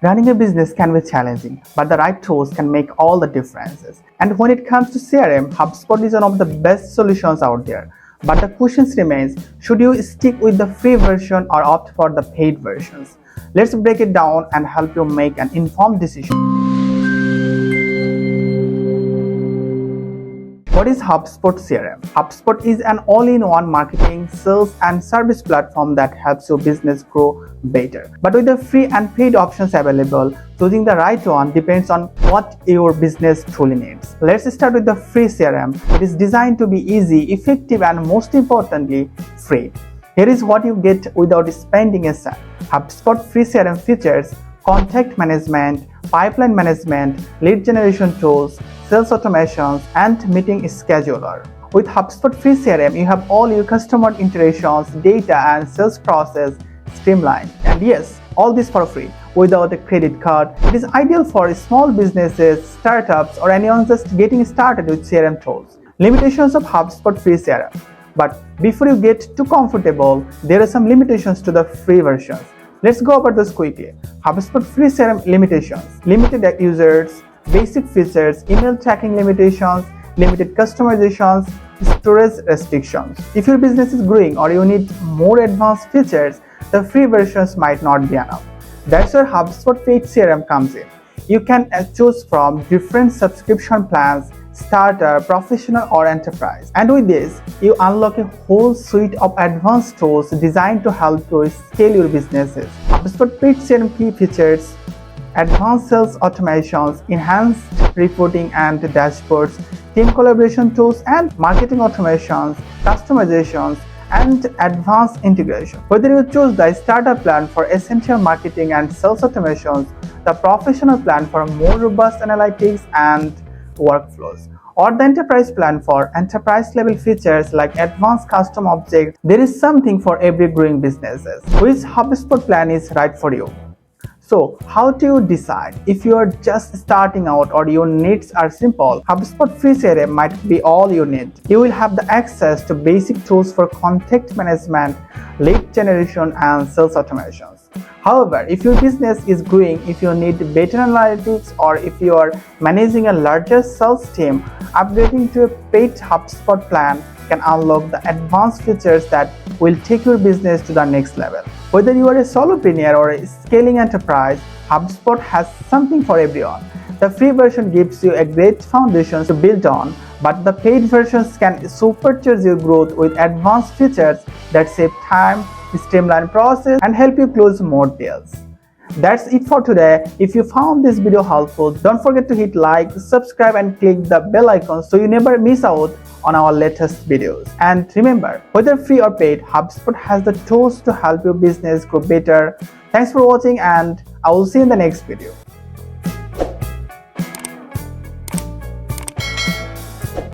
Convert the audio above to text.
Running a business can be challenging, but the right tools can make all the differences. And when it comes to CRM, HubSpot is one of the best solutions out there. But the question remains, should you stick with the free version or opt for the paid versions? Let's break it down and help you make an informed decision. What is HubSpot CRM? HubSpot is an all-in-one marketing, sales, and service platform that helps your business grow better. But with the free and paid options available, choosing the right one depends on what your business truly needs. Let's start with the free CRM. It is designed to be easy, effective, and most importantly, free. Here is what you get without spending a cent. HubSpot free CRM features contact management, pipeline management, lead generation tools, sales automations, and meeting scheduler. With HubSpot free CRM, you have all your customer interactions, data, and sales process streamlined. And yes, all this for free, without a credit card. It is ideal for small businesses, startups, or anyone just getting started with CRM tools. Limitations of HubSpot free CRM. But before you get too comfortable, there are some limitations to the free versions. Let's go over this quickly. HubSpot free CRM limitations: limited users, basic features, email tracking limitations, limited customizations, storage restrictions. If your business is growing or you need more advanced features, the free versions might not be enough. That's where HubSpot paid CRM comes in. You can choose from different subscription plans: starter, professional, or enterprise. And with this, you unlock a whole suite of advanced tools designed to help you scale your businesses. HubSpot paid CRM key features: advanced sales automations, enhanced reporting and dashboards, team collaboration tools and marketing automations, customizations, and advanced integration. Whether you choose the starter plan for essential marketing and sales automations, the professional plan for more robust analytics and workflows, or the enterprise plan for enterprise level features like advanced custom objects, there is something for every growing businesses. Which HubSpot plan is right for you? So, how do you decide? If you are just starting out or your needs are simple, HubSpot free CRM might be all you need. You will have the access to basic tools for contact management, lead generation, and sales automations. However, if your business is growing, if you need better analytics, or if you are managing a larger sales team, upgrading to a paid HubSpot plan can unlock the advanced features that will take your business to the next level. Whether you are a solopreneur or a scaling enterprise, HubSpot has something for everyone. The free version gives you a great foundation to build on, but the paid versions can supercharge your growth with advanced features that save time, streamline process, and help you close more deals. That's it for today. If you found this video helpful, don't forget to hit like, subscribe, and click the bell icon so you never miss out on our latest videos. And remember, whether free or paid, HubSpot has the tools to help your business grow better. Thanks for watching, and I will see you in the next video.